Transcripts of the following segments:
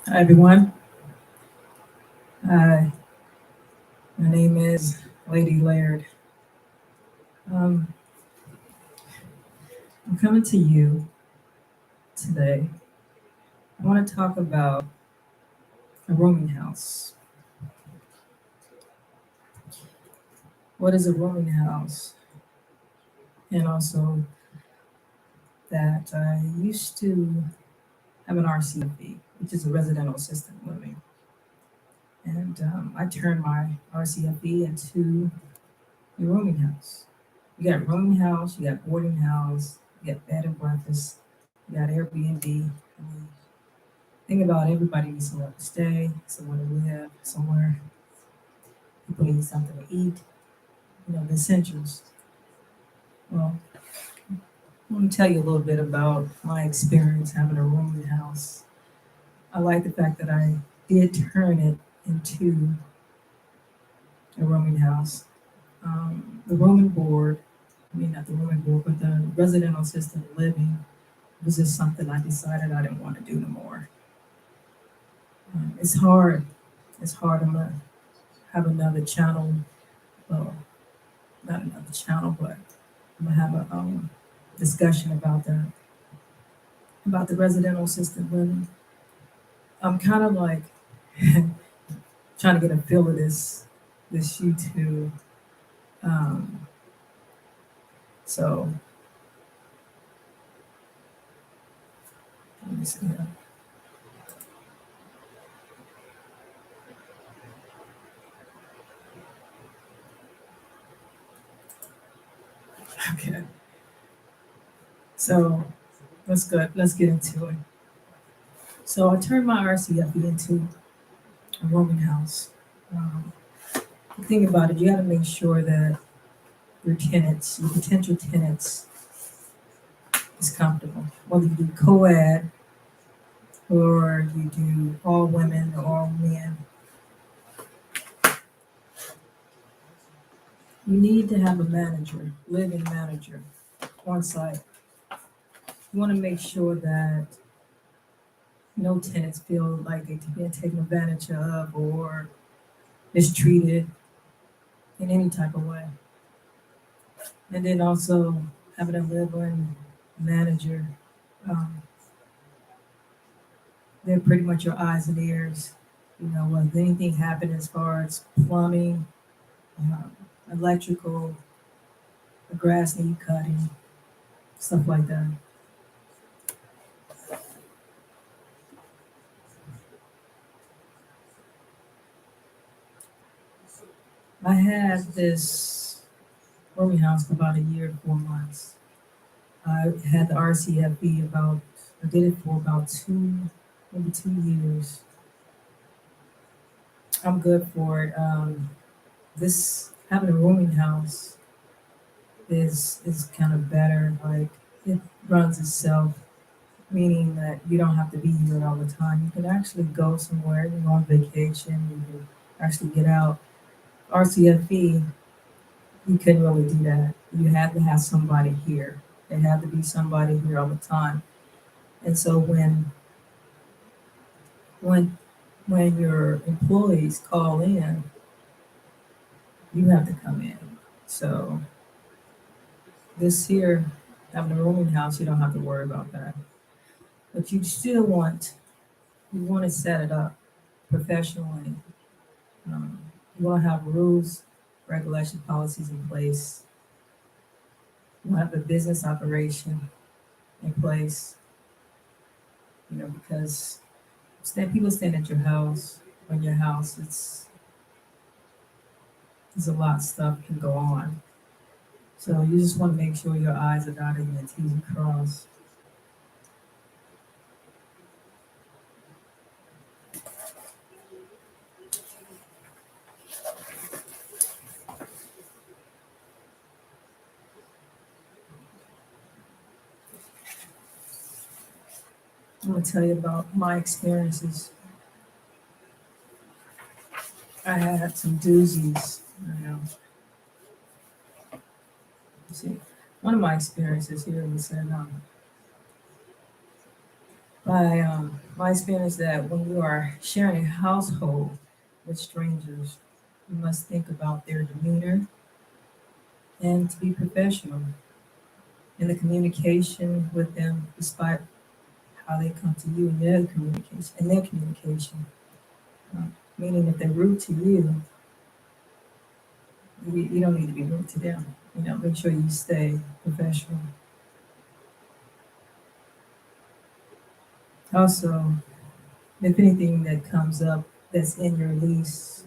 Hi, everyone. Hi, my name is Lady Laird. Um, I'm coming to you today. I want to talk about a rooming house. What is a rooming house? And also that I used to have an RCFE, which is a residential assisted living. And I turned my RCFE into a rooming house. You got rooming house, you got boarding house, you got bed and breakfast, you got Airbnb. I mean, think about everybody needs somewhere to stay, somewhere to live, somewhere people need something to eat, the essentials. Well, I want to tell you a little bit about my experience having a rooming house. I like the fact that I did turn it into a rooming house. The room and board, I mean, not the room and board, but the residential assisted living was just something I decided I didn't want to do no more. It's hard. It's hard. I'm going to have another channel. Well, not another channel, but I'm gonna have a discussion about the residential assisted living. I'm kind of like trying to get a feel of this YouTube. Um, so let me see here. Okay, so let's go. Let's get into it. So I turned my RCFE into a rooming house. Um, the thing about it, you got to make sure that your tenants, your potential tenants, is comfortable. Whether you do co-ed or you do all women or all men, you need to have a manager, living manager on site. You want to make sure that no tenants feel like they're being taken advantage of or mistreated in any type of way. And then also having a living manager, um, they're pretty much your eyes and ears. When anything happens as far as plumbing, um, electrical, the grass need cutting, stuff like that. I had this rooming house for about a year, 4 months. I had the RCFB I did it for about maybe 2 years. I'm good for it. This having a rooming house is kind of better. Like it runs itself, meaning that you don't have to be here all the time. You can actually go somewhere, you go on vacation, you can actually get out. RCFE, you couldn't really do that. You had to have somebody here. There had to be somebody here all the time. And so when when your employees call in, you have to come in. So this here, having a rooming house, you don't have to worry about that. But you want to set it up professionally. You want to have rules, regulation, policies in place. You want to have a business operation in place. Because people stand at your house. On your house, there's a lot of stuff can go on. So you just want to make sure your I's are dotted and your T's are crossed. I'm gonna tell you about my experiences. I had some doozies. See, one of my experiences here was that My experience that when you are sharing a household with strangers, you must think about their demeanor and to be professional in the communication with them, despite how they come to you in their communication. Uh, Meaning, if they're rude to you, you don't need to be rude to them. Make sure you stay professional. Also, if anything that comes up that's in your lease,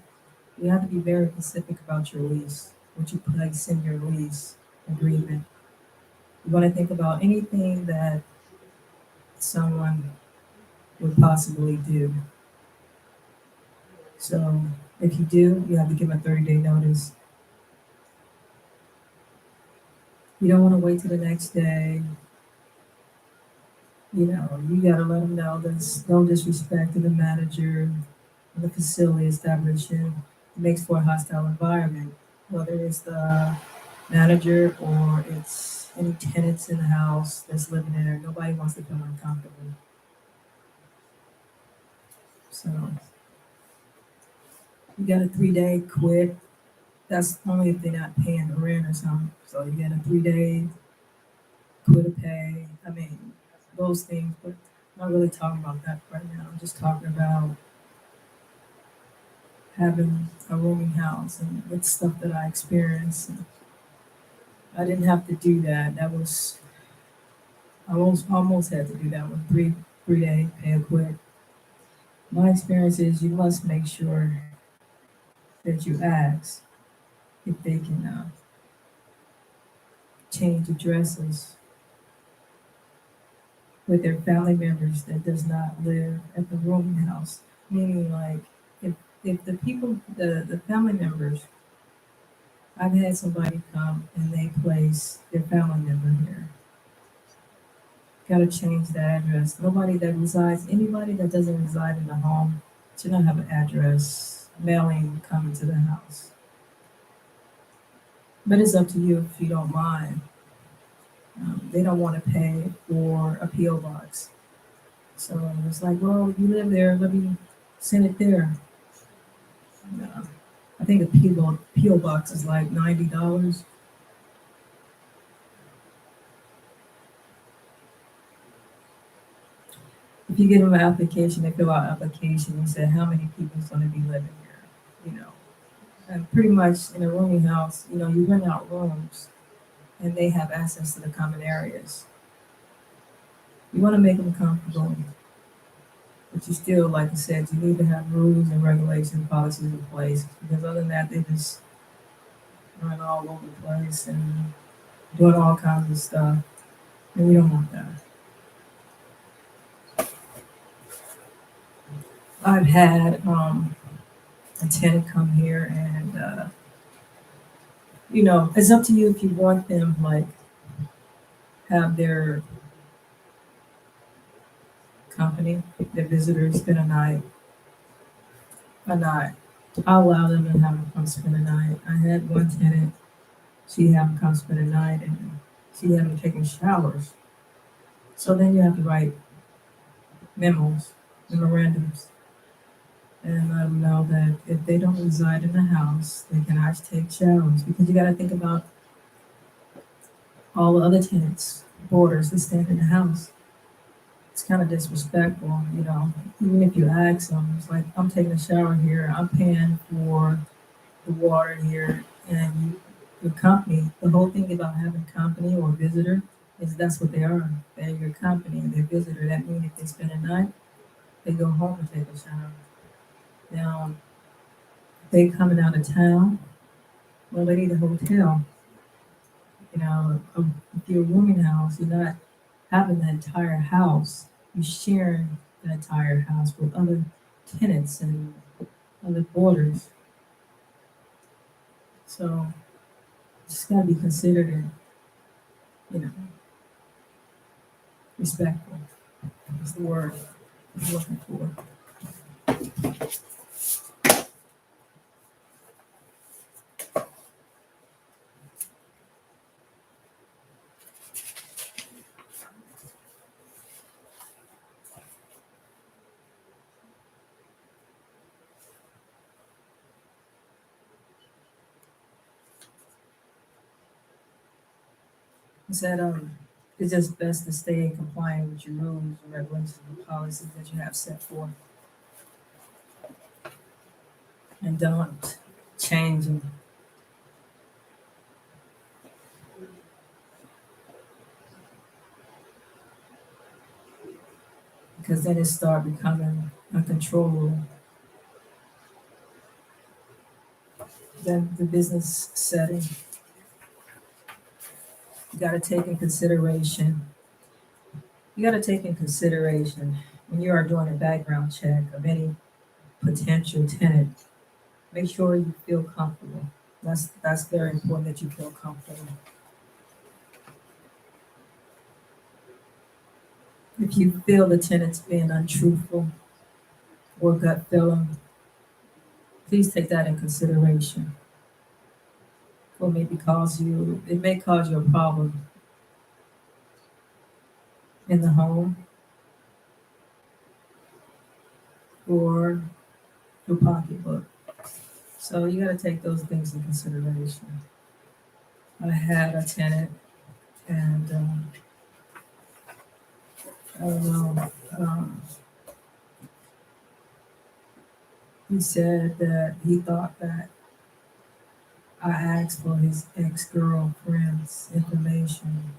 you have to be very specific about your lease, what you place in your lease agreement. You want to think about anything that someone would possibly do. So if you do, you have to give them a 30-day notice. You don't want to wait till the next day. You got to let them know there's no disrespect to the manager, the facility establishment. It makes for a hostile environment, whether it's the manager or it's any tenants in the house that's living in there. Nobody wants to feel uncomfortable. So you got a 3-day quit. That's only if they're not paying the rent or something. So you got a 3-day quit of pay. I mean, those things, but I'm not really talking about that right now. I'm just talking about having a rooming house and with stuff that I experienced. And I didn't have to do that. I almost had to do that with 3-day pay a quit. My experience is you must make sure that you ask if they can change addresses with their family members that does not live at the rooming house. Meaning, like, if the people, the family members, I've had somebody come and they place their family member here. Got to change the address. Anybody that doesn't reside in the home should not have an address mailing coming to the house. But it's up to you if you don't mind. They don't want to pay for a P.O. box. So it's like, well, you live there, let me send it there. I think a P.O. box is like $90. If you give them an application, they fill out an application and say how many people is going to be living here, you know. And pretty much in a rooming house, you rent out rooms and they have access to the common areas. You want to make them comfortable, but you still, like I said, you need to have rules and regulations, policies in place, because other than that, they just run all over the place and doing all kinds of stuff, and we don't want that. I've had a tenant come here, and it's up to you if you want them like have their company, their visitors spend a night. I allow them to have them come spend a night. I had one tenant, she had them come spend a night, and she had them taking showers. So then you have to write memorandums, and let them know that if they don't reside in the house, they cannot take showers, because you got to think about all the other tenants, boarders that stand in the house. It's kind of disrespectful, even if you ask them, it's like, I'm taking a shower here, I'm paying for the water here, and your company, the whole thing about having company or visitor is that's what they are. They're your company, they're visitor. That means if they spend a night, they go home and take a shower. Now, if they coming out of town, well, they need a hotel. If you're a rooming house, you're not having the entire house. You're sharing the entire house with other tenants and other boarders. So just gotta be considerate and, you know, respectful is the word I'm looking for. He said, it's just best to stay in compliance with your rules and regulations and policies that you have set forth, and don't change them. Because then it start becoming uncontrollable. Then the business setting, you got to take in consideration. You got to take in consideration when you are doing a background check of any potential tenant. Make sure you feel comfortable. That's very important that you feel comfortable. If you feel the tenant's being untruthful or gut feeling, please take that in consideration. Or maybe it may cause you a problem in the home or your pocketbook. So you got to take those things in consideration. I had a tenant, and I don't know. He said that he thought that I asked for his ex-girlfriend's information.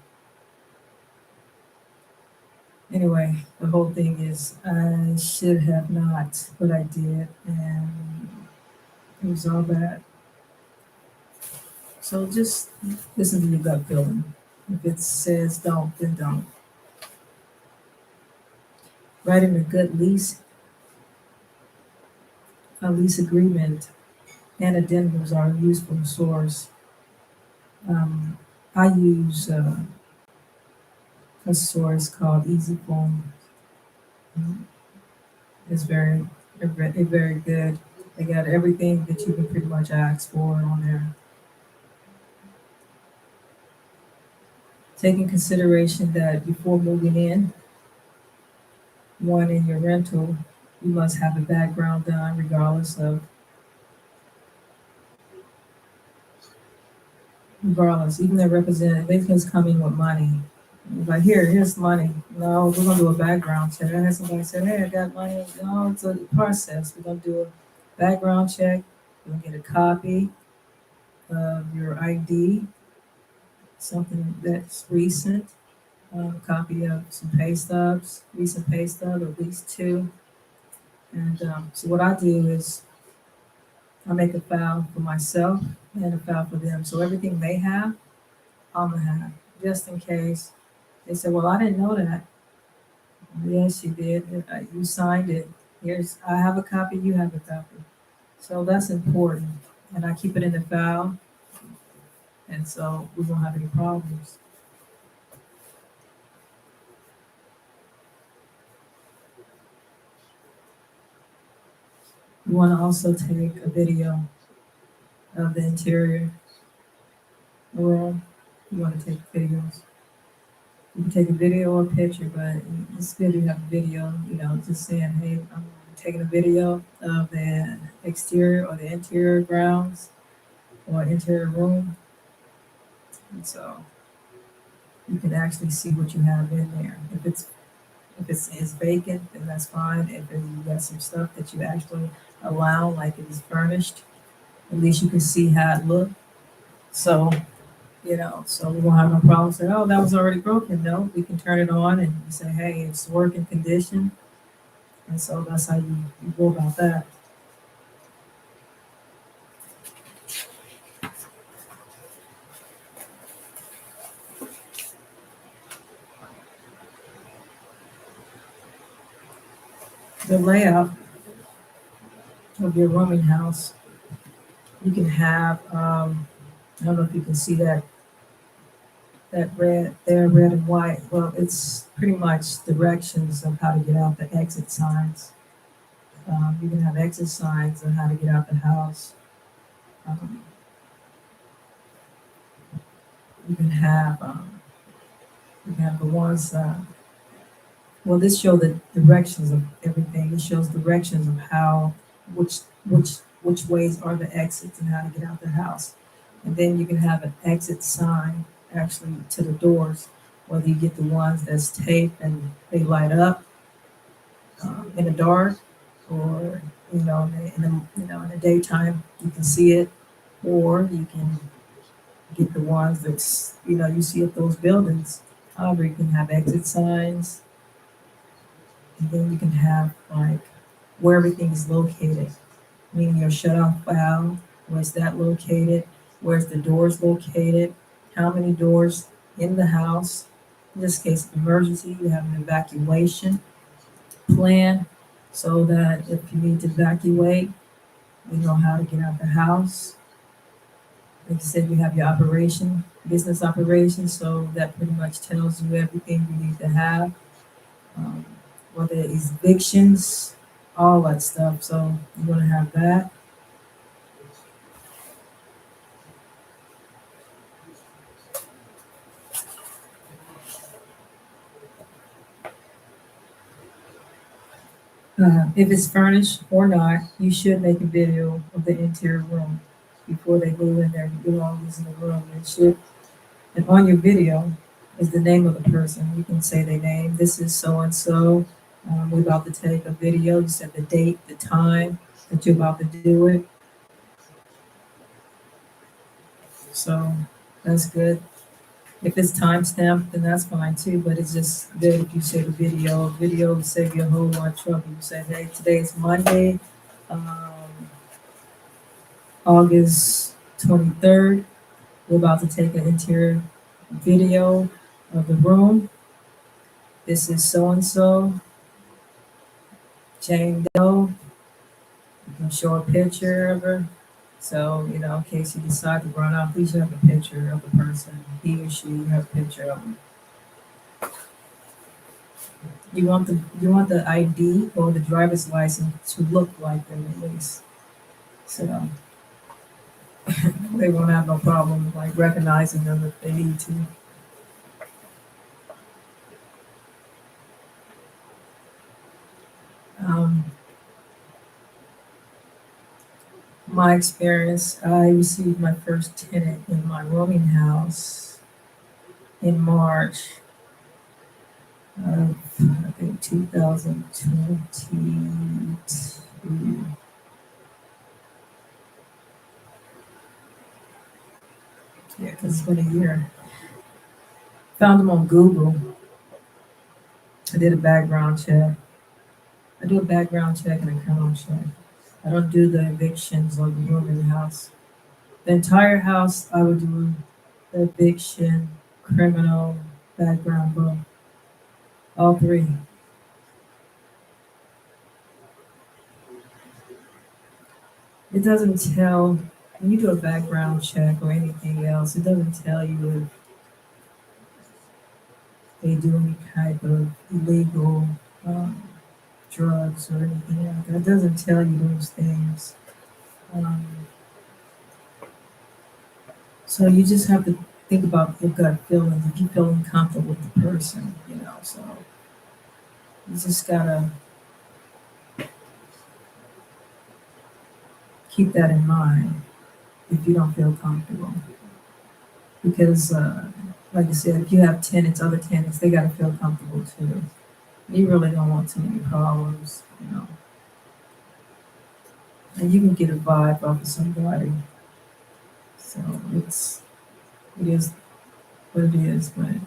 Anyway, the whole thing is I should have not, but I did, and it was all bad. So just listen to your gut feeling. If it says don't, then don't. Writing a good lease agreement and addendums are a useful source. I use a source called EasyForm. It's very good. They got everything that you can pretty much ask for on there. Taking consideration that before moving in, one in your rental, you must have a background done regardless, even the representative, they can come in with money. Like, here's money. No, we're gonna do a background check. I had somebody say, hey, I got money. No, it's a process. We're gonna do a background check. You'll get a copy of your ID, something that's recent, a copy of some pay stubs, recent pay stub, at least two. And so what I do is I make a file for myself and a file for them. So everything they have, I'm gonna have, just in case. They said, well, I didn't know that. Yes, you did. You signed it. I have a copy, you have a copy. So that's important. And I keep it in the file. And so we won't have any problems. You want to also take a video of the interior room. You want to take videos. You can take a video or a picture, but it's good to have a video, just saying, hey, I'm taking a video of the exterior or the interior grounds or interior room. And so you can actually see what you have in there. If it's vacant, then that's fine. If you got some stuff that you actually allow, like it is furnished, at least you can see how it looked. So so we won't have no problem saying, oh, that was already broken. No, we can turn it on and say, hey, it's working condition. And so that's how you go about that. The layout of your rooming house, you can have, I don't know if you can see that red there, red and white. Well, it's pretty much directions of how to get out, the exit signs. You can have exit signs on how to get out the house. You can have the ones. Well, this shows the directions of everything. It shows directions of which ways are the exits and how to get out the house. And then you can have an exit sign actually to the doors, whether you get the ones that's taped and they light up in the dark, or in the daytime you can see it, or you can get the ones that's you see at those buildings. However, you can have exit signs, and then you can have like where everything is located, meaning your shut-off valve, where's that located, where's the doors located, how many doors in the house. In this case, emergency, you have an evacuation plan so that if you need to evacuate, you know how to get out the house. Like you said, you have your business operation, so that pretty much tells you everything you need to have, um, whether it's evictions, all that stuff. So you're going to have that. If it's furnished or not, you should make a video of the interior room before they go in there. You do all this in the room. And on your video is the name of the person. You can say their name. This is so and so. We're about to take a video. You said the date, the time that you're about to do it. So that's good. If it's time stamped, then that's fine too. But it's just good if you say the video. Video will save you a whole lot of trouble. You say, hey, today is Monday, August 23rd. We're about to take an interior video of the room. This is so and so, Jane Doe. You can show a picture of her. So, in case you decide to run off, at least you have a picture of the person, he or she, you have a picture of them. You want the ID or the driver's license to look like them at least. So they won't have no problem like recognizing them if they need to. My experience, I received my first tenant in my rooming house in March of, I think, 2022. Yeah, because it's been a year. Found them on Google. I did a background check. I do a background check and a criminal check. I don't do the evictions or the room in the house. The entire house, I would do the eviction, criminal, background, both. All three. It doesn't tell, when you do a background check or anything else, it doesn't tell you if they do any type of illegal drugs or anything like that. It doesn't tell you those things. So you just have to think about your gut feelings. If you feel uncomfortable with the person, so you just gotta keep that in mind if you don't feel comfortable. Because, like I said, if you have tenants, other tenants, they gotta feel comfortable too. You really don't want too many problems, And you can get a vibe off of somebody. So it is what it is, but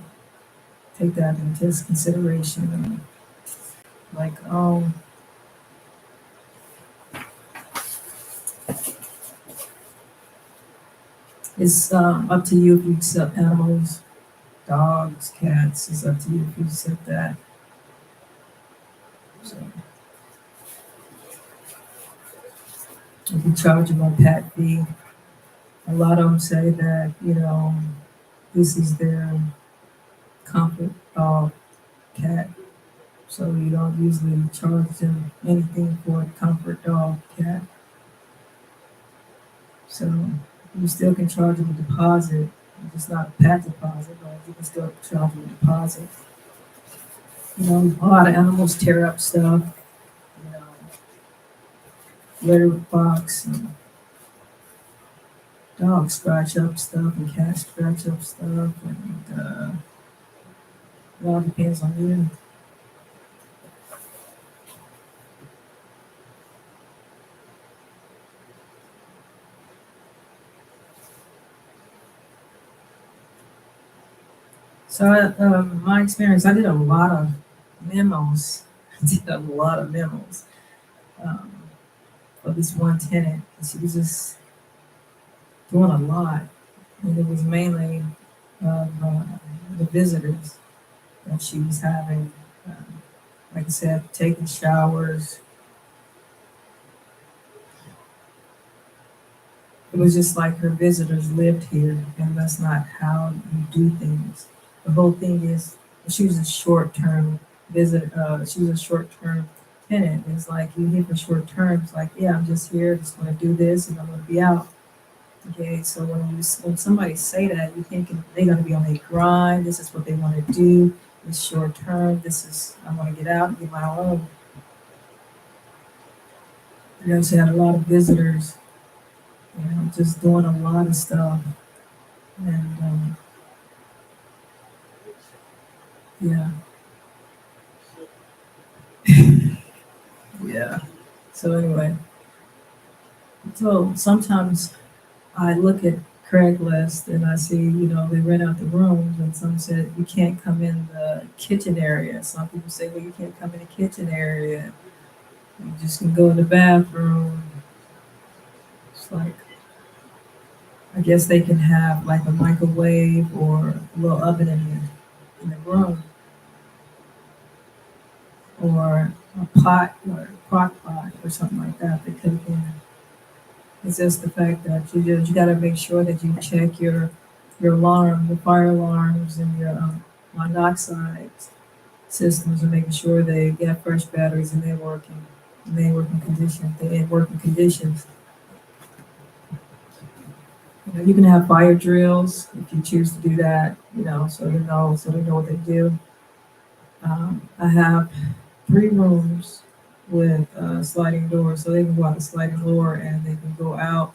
take that into consideration. Like, it's up to you if you accept animals, dogs, cats. It's up to you if you accept that. So if you charge them a pet fee, a lot of them say that this is their comfort dog, cat. So you don't usually charge them anything for a comfort dog, cat. So you still can charge them a deposit. It's not a pet deposit, but you can still charge them a deposit. A lot of animals tear up stuff, litter box, and dogs scratch up stuff and cats scratch up stuff, and it all depends on you. So, my experience, I did a lot of memos. I did a lot of memos um, for this one tenant. She was just doing a lot, and it was mainly of the visitors that she was having. Um, like I said, taking showers. It was just like her visitors lived here, and that's not how you do things. The whole thing is, she was a short-term visit. She was a short-term tenant. It's like you here for short terms. Like, yeah, I'm just here, just going to do this, and I'm going to be out. Okay, so when somebody say that, you thinking they're going to be on a grind. This is what they want to do. It's short term. This is I want to get out and get my own. You know, she had a lot of visitors. You know, just doing a lot of stuff, and yeah, yeah. So anyway, so sometimes I look at Craigslist and I see, they rent out the rooms, and some said you can't come in the kitchen area. Some people say, well, you can't come in the kitchen area. You just can go in the bathroom. It's like, I guess they can have like a microwave or a little oven in the room, or a pot or a crock pot or something like that they cook in. It's just the fact that you got to make sure that you check your alarm, your fire alarms, and your monoxide systems, and making sure they get fresh batteries and they're working conditions. They're in working conditions. You can have fire drills if you choose to do that. So they know what they do. I have 3 rooms with sliding doors, so they can go out the sliding door and they can go out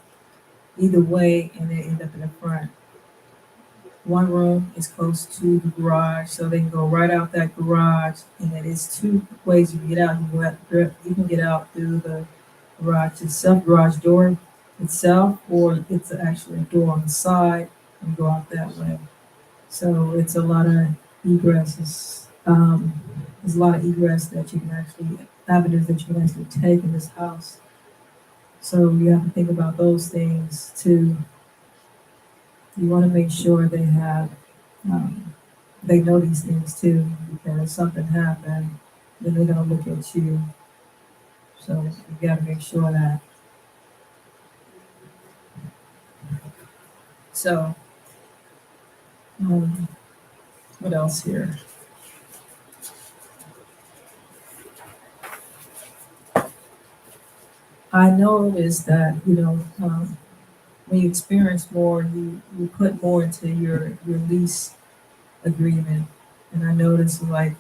either way, and they end up in the front. One room is close to the garage, so they can go right out that garage, and it is 2 ways you can get out. You can get out through the garage itself, garage door itself, or it's actually a door on the side and go out that way. So it's a lot of egresses. There's a lot of egress that you can actually, avenues that you can actually take in this house. So you have to think about those things too. You want to make sure um, they know these things too, because if something happened, then they're gonna look at you. So you got to make sure that. So, um, what else here? I noticed that when you experience more, you put more into your lease agreement. And I noticed like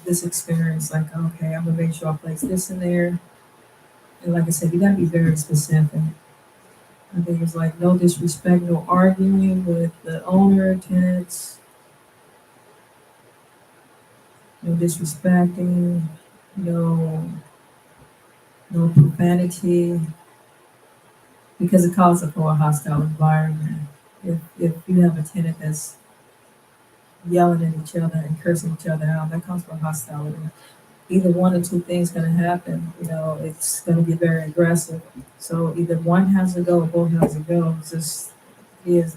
this experience, like, okay, I'm gonna make sure I place this in there. And like I said, you gotta be very specific. I think it's like no disrespect, no arguing with the owner, tenants, no disrespecting, no no profanity, because it calls for a hostile environment. If you have a tenant that's yelling at each other and cursing each other out, that comes from hostility. Either one or two things going to happen. It's going to be very aggressive. So either one has to go or both has to go. It's just is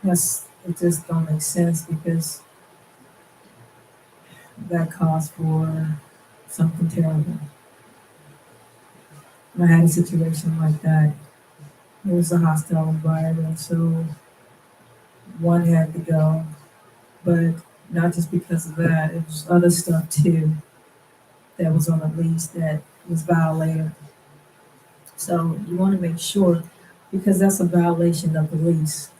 yes, it just don't make sense, because that calls for something terrible. I had a situation like that. It was a hostile environment, so one had to go, but not just because of that. It was other stuff too that was on the lease that was violated. So you want to make sure, because that's a violation of the lease.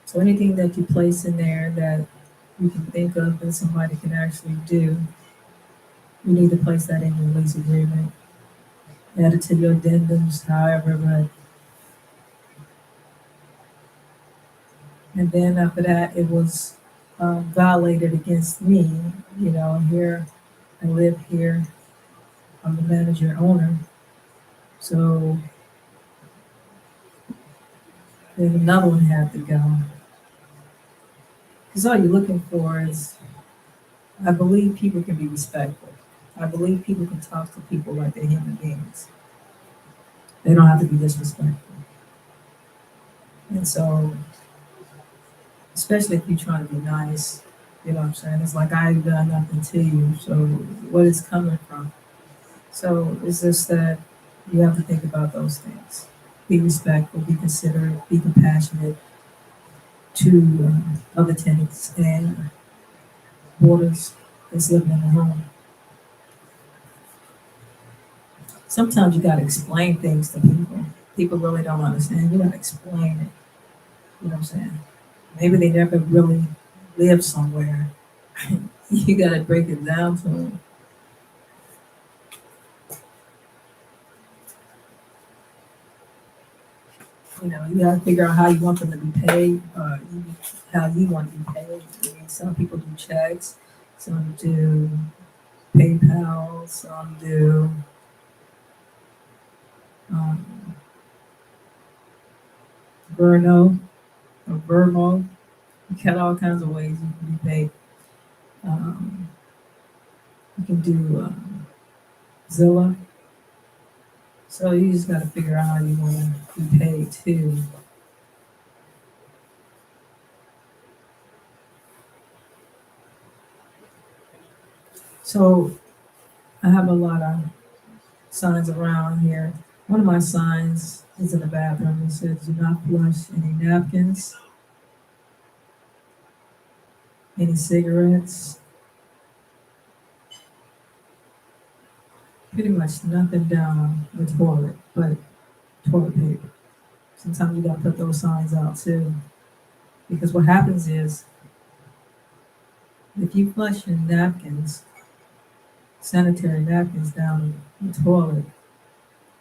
So anything that you place in there that you can think of that somebody can actually do, you need to place that in your lease agreement. Add it to your addendums, however, but And then after that, it was violated against me. Here I live here. I'm the manager owner. So then another one had to go. Because all you're looking for is, I believe people can be respectful. I believe people can talk to people like they're human beings. They don't have to be disrespectful. And so, especially if you're trying to be nice, you know what I'm saying? It's like I've done nothing to you, so what is coming from? So it's just that you have to think about those things. Be respectful, be considerate, be compassionate to other tenants and boarders that's living in the home. Sometimes you gotta explain things to people. People really don't understand. You gotta explain it. You know what I'm saying? Maybe they never really lived somewhere. You gotta break it down to them. You gotta figure out how you want them to be paid, how you want to be paid. I mean, some people do checks, some do PayPal, some do um, Verno or Vermo. You got all kinds of ways you can be paid. Um, you can do Zilla. So you just got to figure out how you want to be paid too. So I have a lot of signs around here. One of my signs is in the bathroom. It says, "Do not flush any napkins, any cigarettes, pretty much nothing down the toilet but toilet paper." Sometimes you gotta put those signs out too, because what happens is if you flush your napkins, sanitary napkins down the toilet,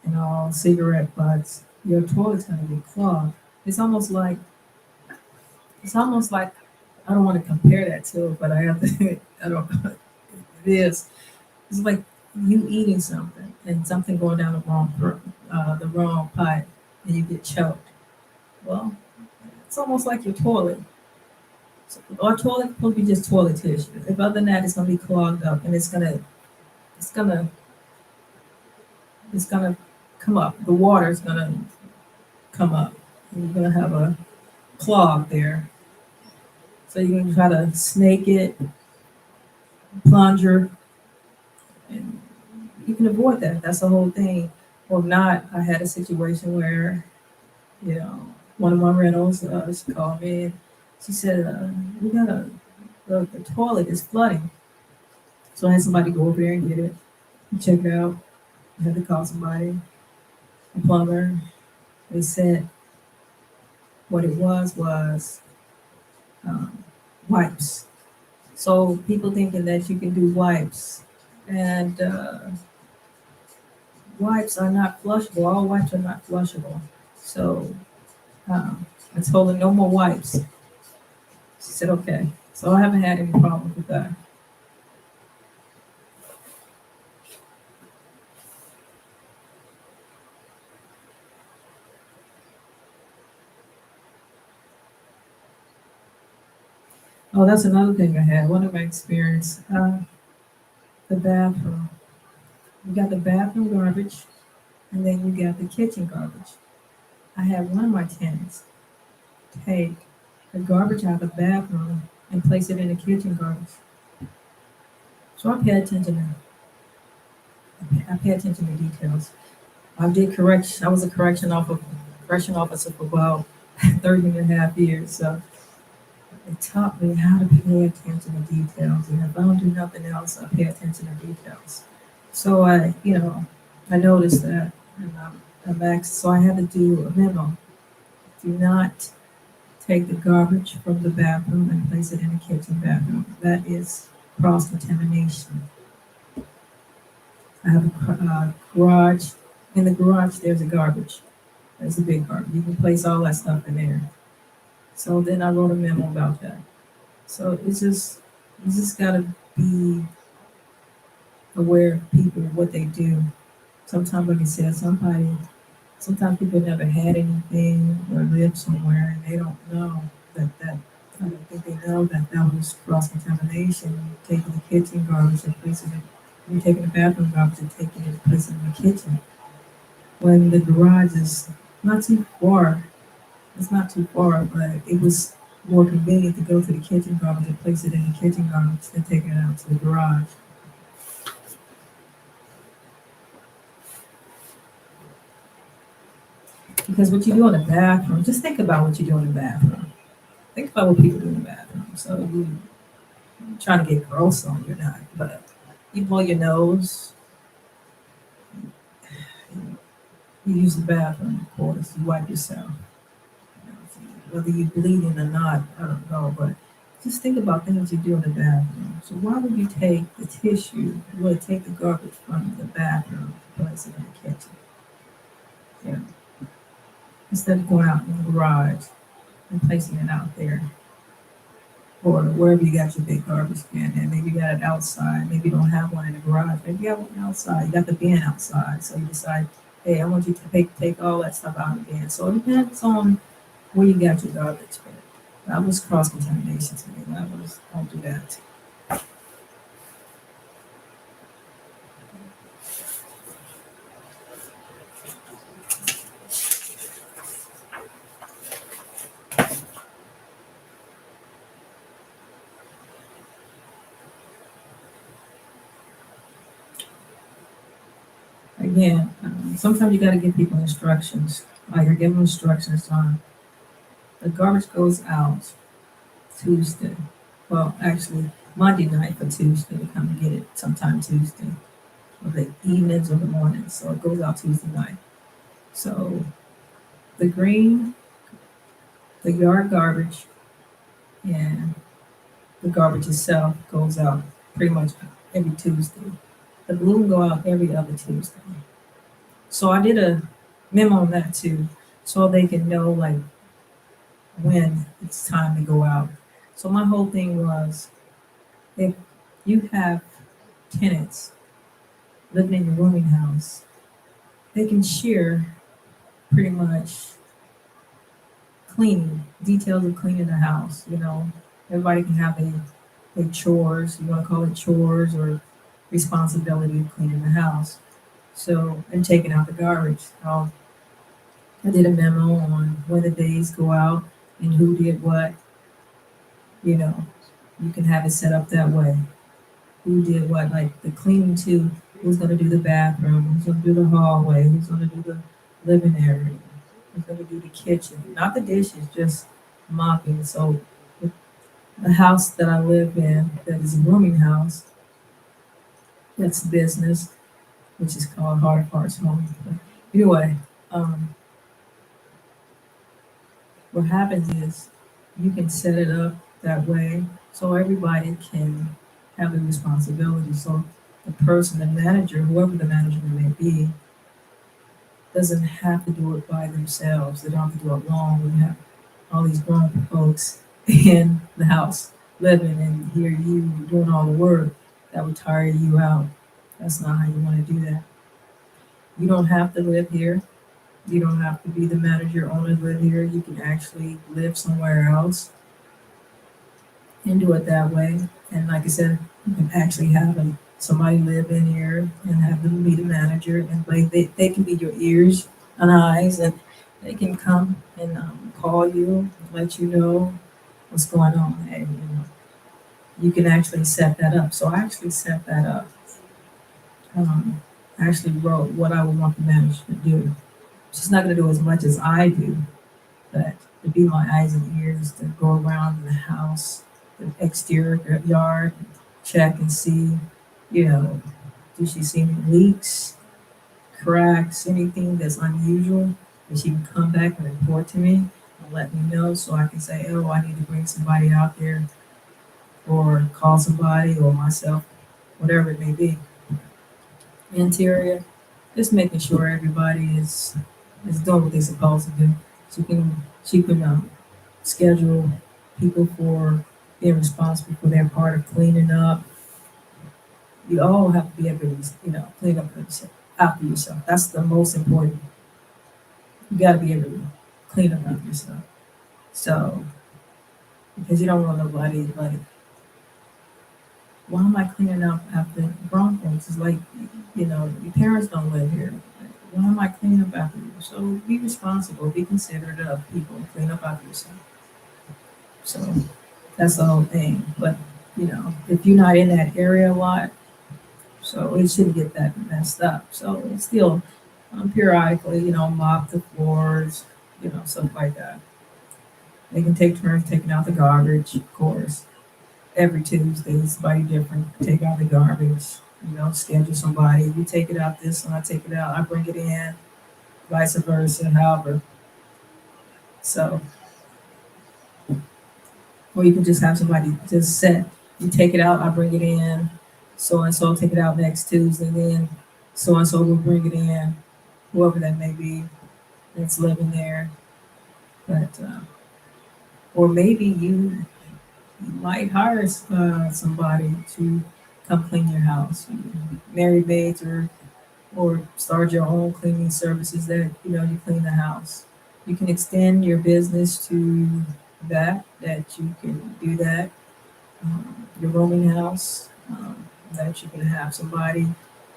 and all cigarette butts, your toilet's gonna be clogged. It's almost like it's almost like I don't want to compare that to it, but I have to. I don't. It is. It's like you eating something and something going down the wrong pipe, and you get choked. Well, it's almost like your toilet. So our toilet supposed to be just toilet tissue. If other than that, it's gonna be clogged up, and it's gonna, it's gonna come up. The water is gonna come up. And you're gonna have a clog there. So you're gonna try to snake it, plunger, and you can avoid that. That's the whole thing. Or if not, I had a situation where, one of my rentals, she called me and she said, we got the toilet is flooding. So I had somebody go over there and get it and check it out. I had to call somebody, a plumber. They said what it was wipes. So people thinking that you can do wipes, and wipes are not flushable. All wipes are not flushable. So I told her no more wipes. She said okay. So I haven't had any problems with that. Oh, that's another thing I had. One of my experience, the bathroom. You got the bathroom garbage, and then you got the kitchen garbage. I had one of my tenants take the garbage out of the bathroom and place it in the kitchen garbage. So I pay attention I pay attention to details. I did correction. I was a correction officer for about 30 and a half years. So it taught me how to pay attention to details. And if I don't do nothing else, I pay attention to details. So I noticed that, and I'm asked. So I had to do a memo. Do not take the garbage from the bathroom and place it in the kitchen bathroom. That is cross contamination. I have a garage. In the garage, there's a garbage. There's a big garbage. You can place all that stuff in there. So then I wrote a memo about that. So you just gotta be aware of people, what they do. Sometimes, like I said, sometimes people never had anything or lived somewhere and they don't know that I don't think they know that that was cross contamination. Taking the kitchen garbage and placing it, you're taking the bathroom garbage and taking it and placing it in the kitchen. When the garage is not too far, it's not too far, but it was more convenient to go to the kitchen garbage and place it in the kitchen garbage than taking it out to the garage. Because what you do in the bathroom, just think about what you do in the bathroom. Think about what people do in the bathroom. So you trying to get gross on you, not, but you blow your nose, you use the bathroom, of course, you wipe yourself. Whether you're bleeding or not, I don't know, but just think about things you do in the bathroom. So why would you take the tissue, you would take the garbage from the bathroom to place it in the kitchen? Yeah. Instead of going out in the garage and placing it out there. Or wherever you got your big garbage can, and maybe you got it outside. Maybe you don't have one in the garage. Maybe you have one outside. You got the bin outside, so you decide, hey, I want you to take all that stuff out of the bin. So it depends on where you got your garbage. But that was cross contamination to me. That was don't do that. Again, sometimes you got to give people instructions. Like you're giving instructions on the garbage goes out Tuesday. Well, actually, Monday night for Tuesday to come and get it sometime Tuesday. Or the evenings or the mornings. So it goes out Tuesday night. So the green, the yard garbage, and the garbage itself goes out pretty much every Tuesday. The blue will go out every other Tuesday. So I did a memo on that too, so they can know like when it's time to go out. So my whole thing was if you have tenants living in your rooming house, they can share pretty much cleaning, details of cleaning the house. Everybody can have a chores, you want to call it chores or responsibility of cleaning the house. So, and taking out the garbage. I did a memo on when the days go out and who did what. You know, you can have it set up that way. Who did what, like the cleaning too, who's going to do the bathroom, who's going to do the hallway, who's going to do the living area, who's going to do the kitchen, not the dishes, just mopping. So the house that I live in, that is a rooming house, that's business, which is called Hard Hearts Home. But anyway, um, what happens is you can set it up that way so everybody can have the responsibility. So the person, the manager, whoever the manager may be, doesn't have to do it by themselves. They don't have to do it alone. We have all these grown folks in the house living and hear you doing all the work that would tire you out. That's not how you want to do that. You don't have to live here. You don't have to be the manager, owner, live here. You can actually live somewhere else and do it that way. And like I said, you can actually have somebody live in here and have them be the manager, and they can be your ears and eyes, and they can come and call you, let you know what's going on. And you can actually set that up. So I actually set that up. I actually wrote what I would want the manager to do. She's not going to do as much as I do, but to be my eyes and ears, to go around the house, the exterior yard, check and see, do she see any leaks, cracks, anything that's unusual, and she can come back and report to me and let me know so I can say, oh, I need to bring somebody out there or call somebody or myself, whatever it may be. Interior, just making sure everybody is doing what they're supposed to do. She can schedule people for being responsible for their part of cleaning up. You all have to be able to, clean up after yourself. That's the most important. You got to be able to clean up after yourself. So, because you don't want nobody like, why am I cleaning up after Broncos? It's like, your parents don't live here. Why am I cleaning up after you? So be responsible, be considerate of people, clean up after yourself. So that's the whole thing. But, if you're not in that area a lot, so it shouldn't get that messed up. So it's still periodically, mop the floors, stuff like that. They can take turns taking out the garbage, of course. Every Tuesday, somebody different take out the garbage. Schedule somebody. You take it out this, and I take it out. I bring it in, vice versa. However, so or you can just have somebody just set. You take it out, I bring it in. So and so take it out next Tuesday. Then so and so will bring it in, whoever that may be that's living there. But or maybe you might hire somebody to come clean your house. Married maids or start your own cleaning services that you clean the house. You can extend your business to that you can do that. Your rooming house, that you can have somebody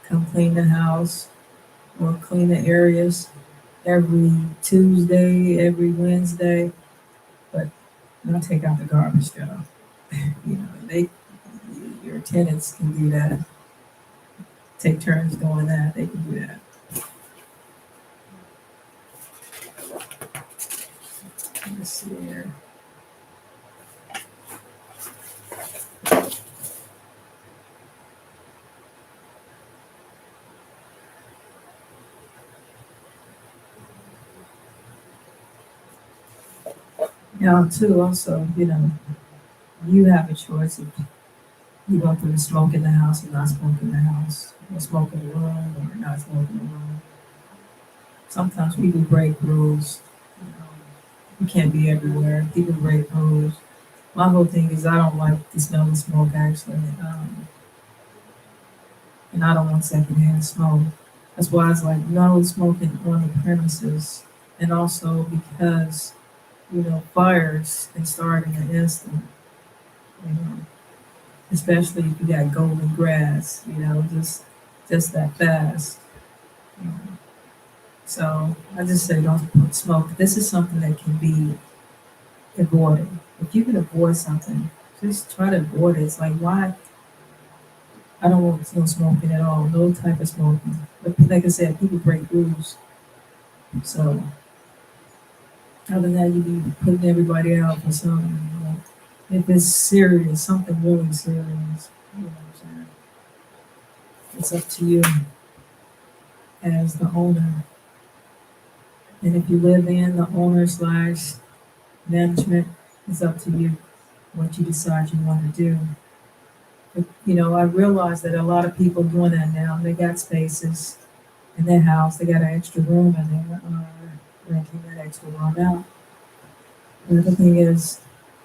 come clean the house or clean the areas every Tuesday, every Wednesday, but not take out the garbage though. They your tenants can do that. Take turns doing that. They can do that. Let's see here. Now, too, also, you have a choice if you want them to smoke in the house or not smoke in the house, or smoke in the room or not smoke in the room. Sometimes people break rules. You can't be everywhere. People break rules. My whole thing is I don't like the smell of smoke, actually. And I don't want secondhand smoke. That's why it's like no smoking on the premises. And also because, fires can start in an instant, you know, especially if you got golden grass, just that fast. You know. So I just say don't smoke. This is something that can be avoided. If you can avoid something, just try to avoid it. It's like why I don't want no smoking at all, no type of smoking. But like I said, people break rules. So other than that, you be putting everybody out for something. If it's serious, something really serious, what I'm saying? It's up to you as the owner. And if you live in the owner slash management, it's up to you what you decide you want to do. But, I realize that a lot of people doing that now. They got spaces in their house. They got an extra room and they're renting that extra room out. The other thing is,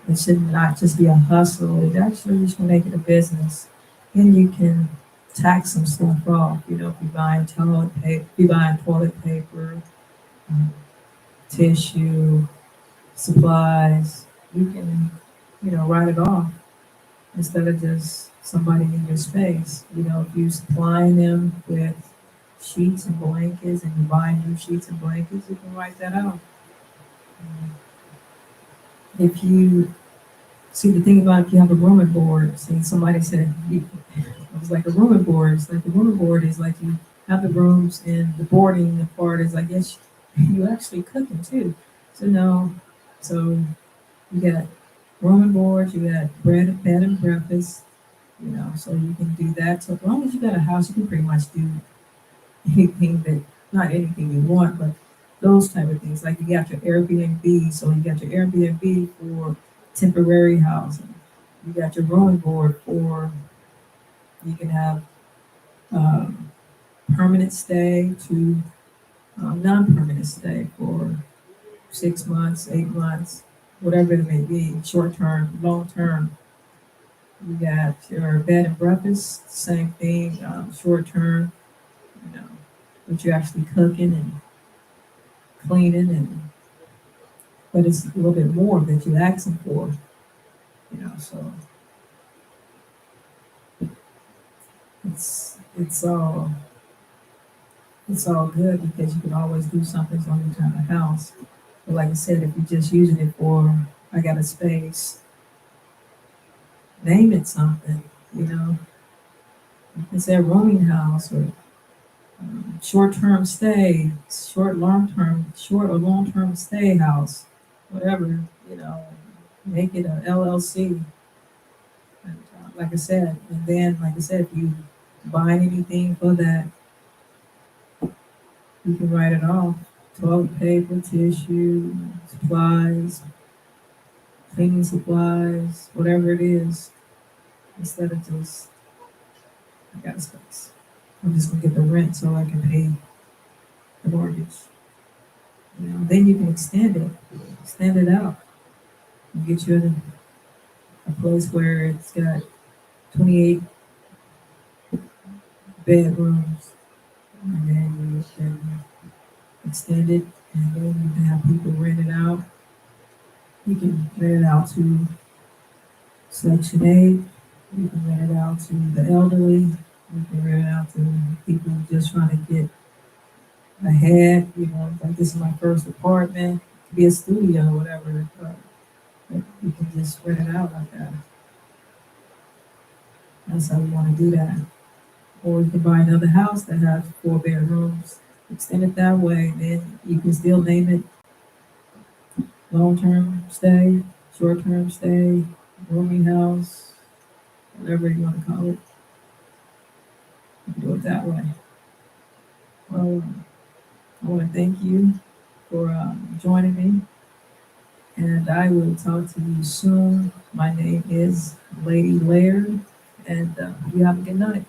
it should not just be a hustle. It actually should make it a business. And you can tax some stuff off. If you're buying toilet paper, tissue, supplies, you can, write it off instead of just somebody in your space. If you're supplying them with sheets and blankets and you're buying new sheets and blankets, you can write that out. If you see the thing about if you have a room and board, see somebody said it was like a room and board. It's like the room and board is like you have the rooms and the boarding the part is like yes you actually cooking too. So no, so you got room and board, you got bed and breakfast, so you can do that. So as long as you got a house, you can pretty much do anything that not anything you want, but those type of things. Like you got your Airbnb, so you got your Airbnb for temporary housing. You got your room and board for you can have permanent stay to non-permanent stay for 6 months, 8 months. whatever it may be, short term, long term. You got your bed and breakfast, same thing, short term, you know, but you're actually cooking and cleaning, and but it's a little bit more that you're asking for, so it's all good because you can always do something as long as you have a house. But like I said, if you're just using it for, I got a space, name it something, you know. You can say rooming house or short-term stay, short or long-term stay house, whatever, make it a LLC. And, like I said, and then, like I said, if you buy anything for that, you can write it off. Toilet paper, tissue, supplies, cleaning supplies, whatever it is, instead of just, I got a space. I'm just gonna get the rent so I can pay the mortgage. Then you can extend it out, and get you in a place where it's got 28 bedrooms, and then you can extend it, and then you can have people rent it out. You can rent it out to Section 8. You can rent it out to the elderly. You can rent it out to people just trying to get ahead. Like this is my first apartment. It could be a studio or whatever. But you can just rent it out like that. That's how you want to do that. Or you can buy another house that has 4 bedrooms, extend it that way. Then you can still name it long-term stay, short-term stay, rooming house, whatever you want to call it. You can do it that way. Well, I want to thank you for joining me, and I will talk to you soon. My name is Lady Laird, and you have a good night.